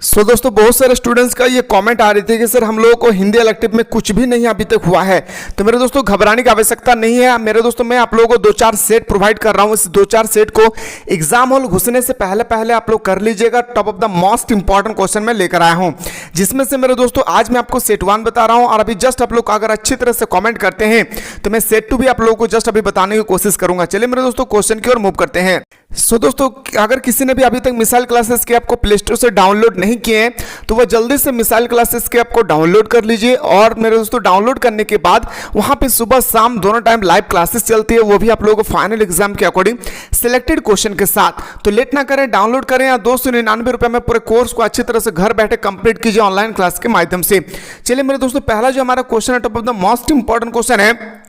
दोस्तों बहुत सारे स्टूडेंट्स का ये कमेंट आ रही थी कि सर हम लोगों को हिंदी इलेक्टिव में कुछ भी नहीं अभी तक हुआ है। तो मेरे दोस्तों घबराने की आवश्यकता नहीं है। मेरे दोस्तों मैं आप लोगों को 2-4 सेट प्रोवाइड कर रहा हूँ। इस 2-4 सेट को एग्जाम हॉल घुसने से पहले पहले आप लोग कर लीजिएगा। Top of the most important question मैं लेकर आया हूँ, जिसमें से मेरे दोस्तों आज मैं आपको सेट 1 बता रहा हूँ और अभी जस्ट आप लोग अगर अच्छी तरह से कॉमेंट करते हैं तो मैं सेट 2 भी आप लोगों को जस्ट अभी बताने की कोशिश करूंगा। चलिए मेरे दोस्तों क्वेश्चन की ओर मूव करते हैं। दोस्तों अगर किसी ने भी अभी तक मिसाइल क्लासेस के आपको प्ले स्टोर से डाउनलोड नहीं किए हैं तो वह जल्दी से मिसाइल क्लासेस के आपको डाउनलोड कर लीजिए। और मेरे दोस्तों डाउनलोड करने के बाद वहां पे सुबह शाम दोनों टाइम लाइव क्लासेस चलती है, वो भी आप लोगों को फाइनल एग्जाम के अकॉर्डिंग सिलेक्टेड क्वेश्चन के साथ। तो लेट ना करें, डाउनलोड करें या 299 रुपए में पूरे कोर्स को अच्छी तरह से घर बैठे कंप्लीट कीजिए ऑनलाइन क्लास के माध्यम से। चलिए मेरे दोस्तों पहला जो हमारा क्वेश्चन है, top of the most important question है,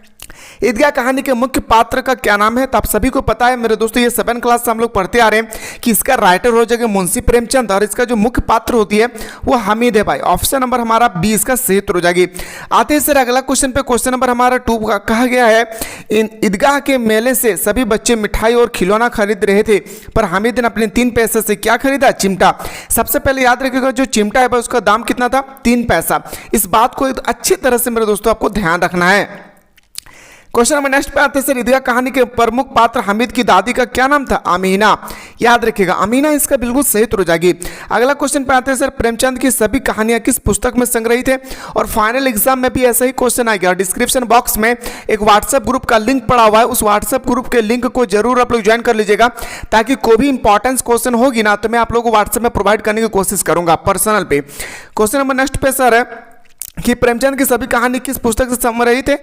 ईदगाह कहानी के मुख्य पात्र का क्या नाम है। तो आप सभी को पता है मेरे दोस्तों, ये 7 क्लास से हम लोग पढ़ते आ रहे हैं कि इसका राइटर हो जाएगा मुंशी प्रेमचंद और इसका जो मुख्य पात्र होती है वो हामिद है भाई। ऑप्शन नंबर हमारा 20 इसका सही उत्तर हो जाएगी। आते हैं सर अगला क्वेश्चन पे। क्वेश्चन नंबर हमारा 2 कहा गया है, ईदगाह के मेले से सभी बच्चे मिठाई और खिलौना खरीद रहे थे पर हामिद ने अपने 3 पैसे से क्या खरीदा? चिमटा। सबसे पहले याद रखिएगा जो चिमटा है भाई उसका दाम कितना था? 3 पैसा। इस बात को अच्छी तरह से मेरे दोस्तों आपको ध्यान रखना है। क्वेश्चन नंबर नेक्स्ट पे आते हैं सर, ईदगाह कहानी के प्रमुख पात्र हामिद की दादी का क्या नाम था? अमीना। याद रखिएगा अमीना इसका बिल्कुल सही उत्तर हो जाएगी। अगला क्वेश्चन पे आते हैं सर, प्रेमचंद की सभी कहानियां किस पुस्तक में संग्रहित है? और फाइनल एग्जाम में भी ऐसा ही क्वेश्चन आएगा। डिस्क्रिप्शन बॉक्स में एक व्हाट्सएप ग्रुप का लिंक पड़ा हुआ है, उस व्हाट्सएप ग्रुप के लिंक को जरूर आप लोग ज्वाइन कर लीजिएगा ताकि कोई भी इंपॉर्टेंस क्वेश्चन होगी ना तो मैं आप लोगों को व्हाट्सएप में प्रोवाइड करने की कोशिश करूंगा पर्सनल पे। क्वेश्चन नंबर नेक्स्ट पे सर है कि प्रेमचंद की सभी कहानी किस पुस्तक से संग्रहित है?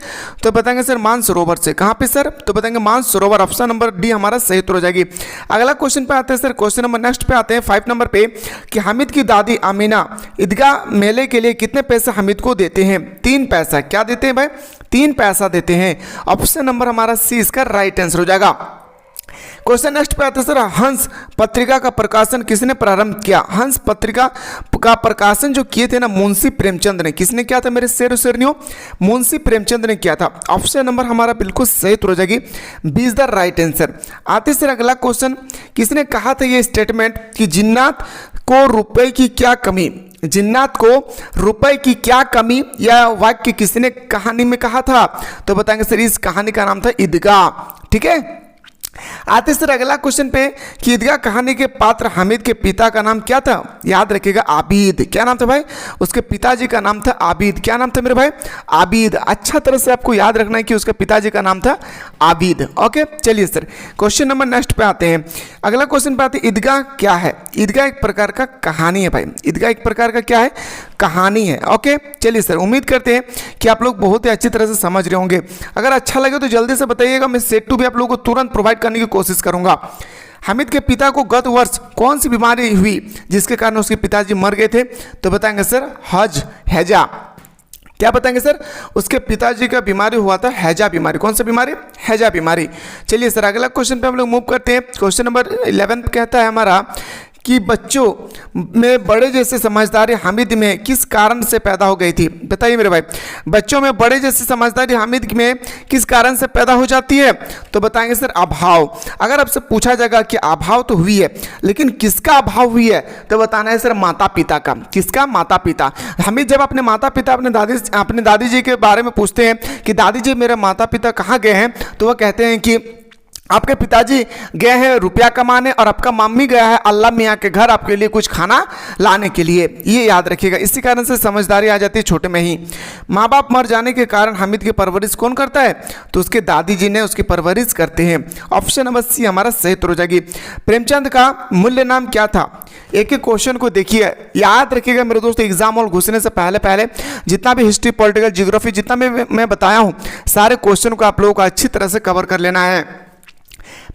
तो बताएंगे सर मानसरोवर से। कहां पे सर? तो बताएंगे मानसरोवर। ऑप्शन नंबर डी हमारा सही उत्तर हो जाएगी। अगला क्वेश्चन पे आते हैं सर, क्वेश्चन नंबर नेक्स्ट पे आते हैं 5 नंबर पे कि हामिद की दादी अमीना ईदगाह मेले के लिए कितने पैसे हामिद को देते हैं? 3 पैसा। क्या देते हैं भाई? 3 पैसा देते हैं। ऑप्शन नंबर हमारा सी इसका राइट आंसर हो जाएगा। क्वेश्चन नेक्स्ट पे आते हैं सर, हंस पत्रिका का प्रकाशन किसने प्रारंभ किया? हंस पत्रिका का प्रकाशन जो किए थे ना मुंशी प्रेमचंद ने। किसने किया था मेरे शेर शेरनियों? मुंशी प्रेमचंद ने किया था। ऑप्शन नंबर हमारा बिल्कुल सही उत्तर हो जाएगी, 20 द राइट आंसर। आते सर अगला क्वेश्चन, किसने कहा था ये स्टेटमेंट कि जिन्नात को रुपए की क्या कमी? जिन्नात को रुपए की क्या कमी या वाक्य किसने कहानी में कहा था? तो बताएंगे सर इस कहानी का नाम था ईदगाह। ठीक है। आते सर अगला क्वेश्चन पे कि ईदगाह कहानी के पात्र हामिद के पिता का नाम क्या था? याद रखिएगा आबिद। क्या नाम था भाई? उसके पिताजी का नाम था आबिद। क्या नाम था मेरे भाई? आबिद। अच्छा तरह से आपको याद रखना है कि उसके पिताजी का नाम था आबिद। ओके चलिए सर क्वेश्चन नंबर नेक्स्ट पे आते हैं। अगला क्वेश्चन पे आते हैं, ईदगाह क्या है? ईदगाह एक प्रकार का कहानी है भाई। ईदगाह एक प्रकार का क्या है? कहानी है। ओके चलिए सर, उम्मीद करते हैं कि आप लोग बहुत ही अच्छी तरह से समझ रहे होंगे। अगर अच्छा लगे तो जल्दी से बताइएगा, मैं सेट 2 भी आप लोगों को तुरंत प्रोवाइड करने की कोशिश करूंगा। हामिद के पिता को गत वर्ष कौन सी बीमारी हुई जिसके कारण उसके पिताजी मर गए थे? तो बताएंगे सर हैजा। क्या बताएंगे सर? उसके पिताजी का बीमारी हुआ था हैजा बीमारी। कौन सा बीमारी? हैजा बीमारी। चलिए सर अगला क्वेश्चन पे हम लोग मूव करते हैं। क्वेश्चन नंबर 11 कहता है हमारा कि बच्चों में बड़े जैसे समझदारी हामिद में किस कारण से पैदा हो गई थी? बताइए मेरे भाई, बच्चों में बड़े जैसे समझदारी हामिद में किस कारण से पैदा हो जाती है? तो बताएंगे सर अभाव। अगर आपसे पूछा जाएगा कि अभाव तो हुई है लेकिन किसका अभाव हुई है तो बताना है सर माता पिता का। किसका? माता पिता। हामिद जब अपने माता पिता अपने दादी जी के बारे में पूछते हैं कि दादी जी मेरे माता पिता कहाँ गए हैं, तो वह कहते हैं कि आपके पिताजी गए हैं रुपया कमाने और आपका मम्मी गया है अल्लाह मियाँ के घर आपके लिए कुछ खाना लाने के लिए। ये याद रखिएगा। इसी कारण से समझदारी आ जाती है छोटे में ही। माँ बाप मर जाने के कारण हामिद की परवरिश कौन करता है? तो उसके दादी जी ने उसकी परवरिश करते हैं। ऑप्शन नंबर सी हमारा सही उत्तर हो जाएगी। प्रेमचंद का मूल्य नाम क्या था? एक एक क्वेश्चन को देखिए, याद रखिएगा मेरे दोस्त। एग्जाम हॉल घुसने से पहले पहले जितना भी हिस्ट्री पॉलिटिकल जियोग्राफी जितना भी मैं बताया हूँ सारे क्वेश्चन को आप लोगों को अच्छी तरह से कवर कर लेना है।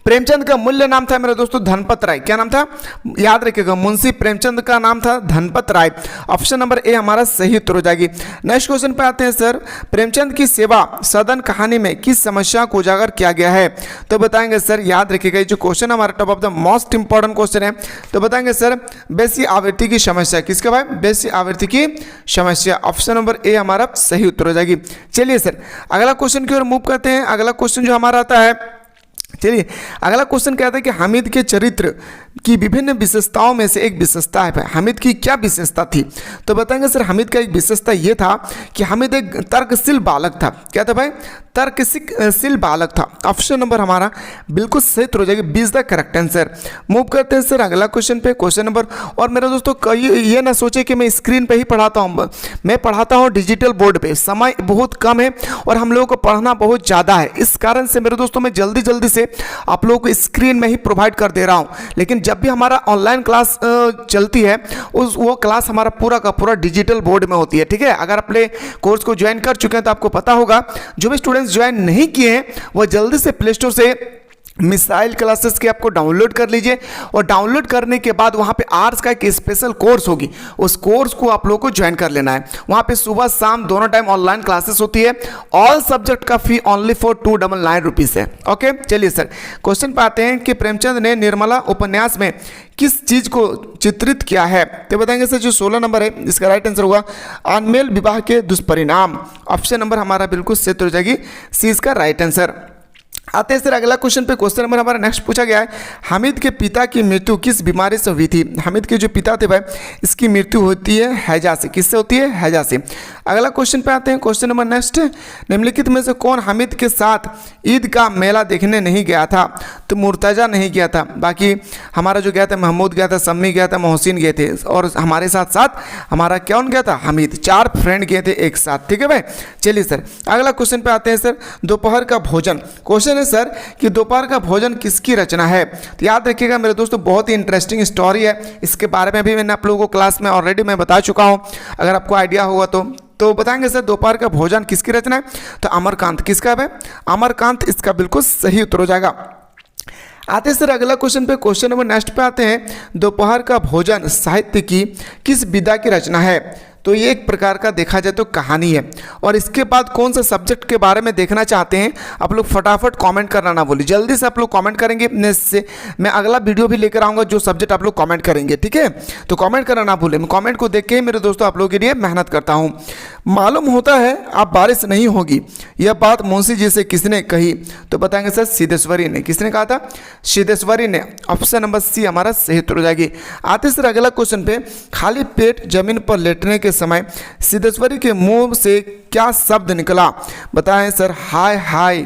प्रेमचंद का मूल्य नाम था मेरे दोस्तों धनपत राय। क्या नाम था? याद रखिएगा मुंशी प्रेमचंद का नाम था धनपत राय। ऑप्शन नंबर ए हमारा सही उत्तर हो जाएगी। नेक्स्ट क्वेश्चन पे आते हैं सर, प्रेमचंद की सेवा सदन कहानी में किस समस्या को उजागर किया गया है? तो बताएंगे सर याद रखिएगा जो क्वेश्चन हमारा top of the most important question है। तो बताएंगे सर बेसी आवृत्ति की समस्या। किसका भाई? बेसी आवृत्ति की समस्या। ऑप्शन नंबर ए हमारा सही उत्तर हो जाएगी। चलिए सर अगला क्वेश्चन की ओर मूव करते हैं। अगला क्वेश्चन जो हमारा आता है चलिए अगला क्वेश्चन कहता है कि हामिद के चरित्र की विभिन्न विशेषताओं में से एक विशेषता है भाई, हामिद की क्या विशेषता थी? तो बताएंगे सर हामिद का एक विशेषता ये था कि हामिद एक तर्कशील बालक था। क्या था भाई? तर्कशील बालक था। ऑप्शन नंबर हमारा बिल्कुल सही हो जाएगी, 20 द करेक्ट आंसर। मूव करते हैं सर अगला क्वेश्चन पे, क्वेश्चन नंबर। और मेरे दोस्तों कई ये ना सोचे कि मैं स्क्रीन पे ही पढ़ाता हूँ, मैं पढ़ाता हूँ डिजिटल बोर्ड पे, समय बहुत कम है और हम लोगों को पढ़ना बहुत ज़्यादा है। इस कारण से मेरे दोस्तों मैं जल्दी से आप लोगों को स्क्रीन में ही प्रोवाइड कर दे रहा हूँ। लेकिन जब भी हमारा ऑनलाइन क्लास चलती है वो क्लास हमारा पूरा का पूरा डिजिटल बोर्ड में होती है। ठीक है, अगर अपने कोर्स को ज्वाइन कर चुके हैं तो आपको पता होगा। जो भी स्टूडेंट्स ज्वाइन नहीं किए हैं वो जल्दी से प्ले स्टोर से मिसाइल क्लासेस के आपको डाउनलोड कर लीजिए और डाउनलोड करने के बाद वहाँ पे आर्ट्स का एक स्पेशल कोर्स होगी, उस कोर्स को आप लोगों को ज्वाइन कर लेना है। वहाँ पे सुबह शाम दोनों टाइम ऑनलाइन क्लासेस होती है। ऑल सब्जेक्ट का फी ओनली फॉर 299 रुपीज़ है। ओके चलिए सर क्वेश्चन पे आते हैं कि प्रेमचंद ने निर्मला उपन्यास में किस चीज़ को चित्रित किया है? तो बताएंगे सर जो 16 नंबर है इसका राइट आंसर होगा अनमेल विवाह के दुष्परिणाम। ऑप्शन नंबर हमारा बिल्कुल सही हो जाएगी, सी इसका राइट आंसर। आते हैं सर अगला क्वेश्चन पे, क्वेश्चन नंबर हमारा नेक्स्ट पूछा गया है हामिद के पिता की मृत्यु किस बीमारी से हुई थी? हामिद के जो पिता थे भाई इसकी मृत्यु होती है हैजा से। किससे होती है? हैजा से। अगला क्वेश्चन पे आते हैं, क्वेश्चन नंबर नेक्स्ट, निम्नलिखित में से कौन हामिद के साथ ईद का मेला देखने नहीं गया था? तो मुर्तजा नहीं गया था, बाकी हमारा जो गया था महमूद गया था, सम्मी गया था, मोहसिन गए थे और हमारे साथ साथ हमारा कौन गया था? हामिद। 4 फ्रेंड गए थे एक साथ। ठीक है भाई, चलिए सर अगला क्वेश्चन पे आते हैं सर दोपहर का भोजन। क्वेश्चन है सर कि दोपहर का भोजन किसकी रचना है? तो याद रखिएगा मेरे दोस्तों बहुत ही इंटरेस्टिंग स्टोरी है, इसके बारे में भी मैंने आप लोगों को क्लास में ऑलरेडी मैं बता चुका हूं, अगर आपको आइडिया होगा तो बताएंगे सर दोपहर का भोजन किसकी रचना है? तो अमरकांत। किसका है? अमरकांत इसका बिल्कुल सही उत्तर हो जाएगा। आते हैं सर अगला क्वेश्चन पे, क्वेश्चन नंबर नेक्स्ट पे आते हैं दोपहर का भोजन साहित्य की किस विधा की रचना है? तो ये एक प्रकार का देखा जाए तो कहानी है। और इसके बाद कौन सा सब्जेक्ट के बारे में देखना चाहते हैं आप लोग फटाफट कमेंट करना ना भूलिए, जल्दी से आप लोग कमेंट करेंगे, इससे मैं अगला वीडियो भी लेकर आऊँगा जो सब्जेक्ट आप लोग कमेंट करेंगे। ठीक है, तो कमेंट करना ना भूलें, मैं कमेंट को देख के ही मेरे दोस्तों आप लोगों के लिए मेहनत करता हूँ। मालूम होता है अब बारिश नहीं होगी, यह बात मुंशी जी से किसने कही? तो बताएंगे सर सिद्धेश्वरी ने। किसने कहा था? सिद्धेश्वरी ने। ऑप्शन नंबर सी हमारा सही उत्तर हो जाएगी। आते सर अगला क्वेश्चन पे, खाली पेट जमीन पर लेटने के समय सिद्धेश्वरी के मुंह से क्या शब्द निकला? बताएं सर हाय हाय।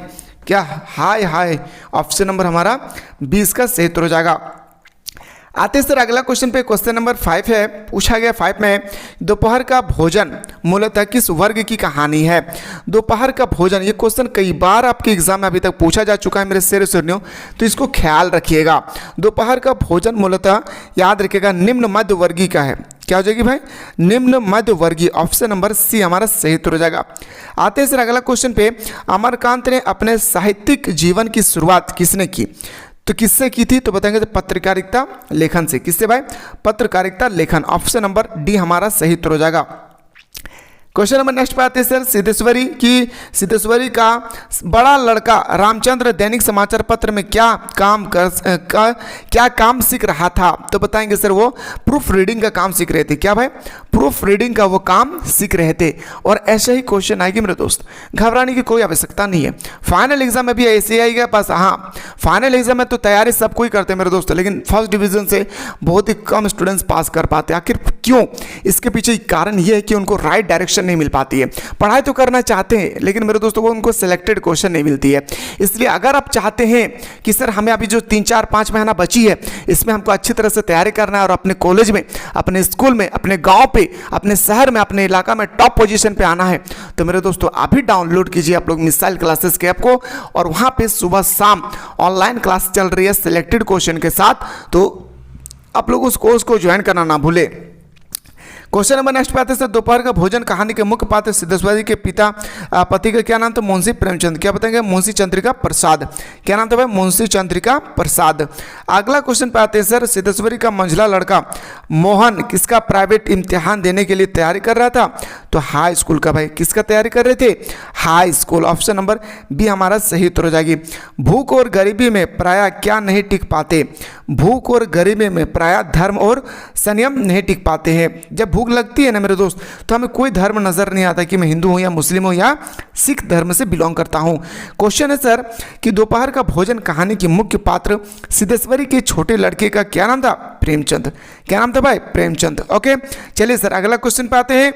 क्या? हाय हाय। ऑप्शन नंबर हमारा 20 का सही उत्तर हो जाएगा। आते सर अगला क्वेश्चन पे, क्वेश्चन नंबर 5 है, पूछा गया 5 में दोपहर का भोजन मूलतः किस वर्ग की कहानी है? दोपहर का भोजन ये क्वेश्चन कई बार आपके एग्जाम में अभी तक पूछा जा चुका है मेरे शेर सुनियो, तो इसको ख्याल रखिएगा। दोपहर का भोजन मूलतः याद रखिएगा निम्न मध्य वर्गीय का है। क्या हो जाएगी भाई? निम्न मध्य वर्गीय। ऑप्शन नंबर सी हमारा सही उत्तर हो जाएगा। आते हैं सर अगला क्वेश्चन पे, अमरकांत ने अपने साहित्यिक जीवन की शुरुआत किसने की? तो किससे की थी? तो बताएंगे तो पत्रकारिता लेखन से। किससे भाई? पत्रकारिता लेखन। ऑप्शन नंबर डी हमारा सही उत्तर हो जाएगा। क्वेश्चन नंबर नेक्स्ट पे आते हैं सर सिद्धेश्वरी का बड़ा लड़का रामचंद्र दैनिक समाचार पत्र में क्या काम सीख रहा था? तो बताएंगे सर वो प्रूफ रीडिंग का काम सीख रहे थे। क्या भाई? प्रूफ रीडिंग का वो काम सीख रहे थे। और ऐसे ही क्वेश्चन आएगी मेरे दोस्त, घबराने की कोई आवश्यकता नहीं है। फाइनल एग्जाम में भी ऐसे आएगा बस। हाँ, फाइनल एग्जाम में तो तैयारी सब कोई करते हैं मेरे दोस्त, लेकिन फर्स्ट डिवीजन से बहुत ही कम स्टूडेंट्स पास कर पाते हैं। आखिर क्यों? इसके पीछे कारण ये है कि उनको राइट डायरेक्शन नहीं मिल पाती है। पढ़ाई तो करना चाहते हैं लेकिन मेरे दोस्तों को उनको सिलेक्टेड क्वेश्चन नहीं मिलती है। इसलिए अगर आप चाहते हैं कि सर हमें अभी जो 3-4-5 महीना बची है इसमें हमको अच्छी तरह से तैयारी करना है और अपने कॉलेज में, अपने स्कूल में, अपने गांव पे, अपने शहर में, अपने इलाका में टॉप पोजीशन पे आना है, तो मेरे दोस्तों अभी डाउनलोड कीजिए आप लोग मिसाइल क्लासेस के ऐप को, और वहां पे सुबह शाम ऑनलाइन क्लास चल रही है सिलेक्टेड क्वेश्चन के साथ, तो आप लोग उस कोर्स को ज्वाइन करना ना भूले। क्वेश्चन नंबर नेक्स्ट पे आते हैं दोपहर का भोजन कहानी के मुख्य पात्र सिद्धेश्वरी के पिता पति का क्या नाम था? मुंशी प्रेमचंद। क्या बताएंगे? मुंशी चंद्रिका प्रसाद। क्या नाम था भाई? मुंशी चंद्रिका प्रसाद। अगला क्वेश्चन पे आते हैं सर सिद्धेश्वरी का मंझला लड़का मोहन किसका प्राइवेट इम्तिहान देने के लिए तैयारी कर रहा था? तो हाई स्कूल का। भाई किसका तैयारी कर रहे थे? High school. Option number B हमारा सही उत्तर हो जाएगी। भूख और गरीबी में प्रायः क्या नहीं टिक पाते? भूख और गरीबी में प्रायः धर्म और संयम नहीं टिक पाते हैं। जब भूख भूख लगती है ना मेरे दोस्त, तो हमें कोई धर्म नज़र नहीं आता कि मैं हिंदू हूँ या मुस्लिम हूँ या सिख धर्म से बिलोंग करता हूँ। क्वेश्चन है सर कि दोपहर का भोजन कहानी के मुख्य पात्र सिद्धेश्वरी के छोटे लड़के का क्या नाम था? प्रेमचंद। क्या नाम था भाई? प्रेमचंद। ओके, चलिए सर अगला क्वेश्चन पे आते हैं।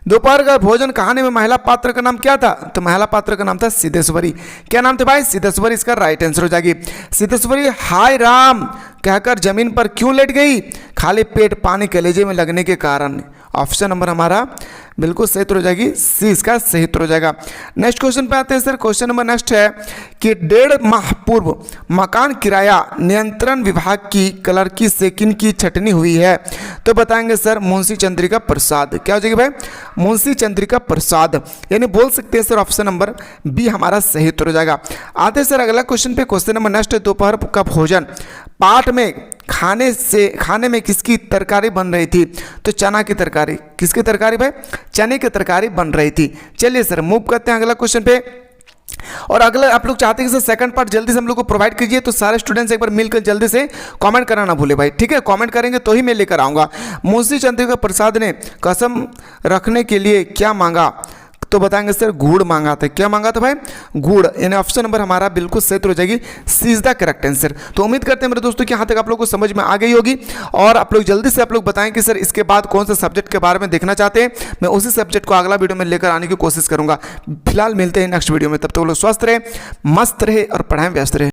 दोपहर का भोजन कहानी में महिला पात्र का नाम क्या था? तो महिला पात्र का नाम था सिद्धेश्वरी। क्या नाम था भाई? सिद्धेश्वरी इसका राइट आंसर हो जाएगी। सिद्धेश्वरी हाय राम कहकर जमीन पर क्यों लेट गई? खाली पेट पानी कलेजे में लगने के कारण। ऑप्शन नंबर हमारा बिल्कुल सही उत्तर हो जाएगी, सी इसका सही उत्तर हो जाएगा। नेक्स्ट क्वेश्चन पे आते हैं सर। क्वेश्चन नंबर नेक्स्ट है कि 1.5 माह पूर्व मकान किराया नियंत्रण विभाग की क्लर्की से किन की छटनी हुई है? तो बताएंगे सर मुंशी चंद्रिका प्रसाद। क्या हो जाएगी भाई? मुंशी चंद्रिका प्रसाद, यानी बोल सकते हैं सर ऑप्शन नंबर बी हमारा सही उत्तर हो जाएगा। आते हैं सर अगला क्वेश्चन पे। क्वेश्चन नंबर नेक्स्ट है दोपहर का भोजन पाठ में खाने में किसकी तरकारी बन रही थी? तो चना की तरकारी। किसकी तरकारी भाई? चने की तरकारी बन रही थी। चलिए सर मूव करते हैं अगला क्वेश्चन पे। और अगला आप लोग चाहते हैं कि सर सेकंड पार्ट जल्दी से हम लोग को प्रोवाइड कीजिए, तो सारे स्टूडेंट्स एक बार मिलकर जल्दी से कमेंट करना ना भूले भाई, ठीक है? कमेंट करेंगे तो ही मैं लेकर आऊँगा। मुंशी चंद्रिका प्रसाद ने कसम रखने के लिए क्या मांगा? तो बताएंगे सर गुड़ मांगा था। क्या मांगा था भाई? गुड़, यानी ऑप्शन नंबर हमारा बिल्कुल सही हो जाएगी, सी इज द करेक्ट आंसर। तो उम्मीद करते हैं मेरे दोस्तों कि यहाँ तक आप लोगों को समझ में आ गई होगी, और आप लोग जल्दी से आप लोग बताएं कि सर इसके बाद कौन सा सब्जेक्ट के बारे में देखना चाहते हैं। मैं उसी सब्जेक्ट को अगला वीडियो में लेकर आने की कोशिश करूंगा। फिलहाल मिलते हैं नेक्स्ट वीडियो में, तब तक लोग स्वस्थ रहे, मस्त रहे और पढ़ाई में व्यस्त रहे।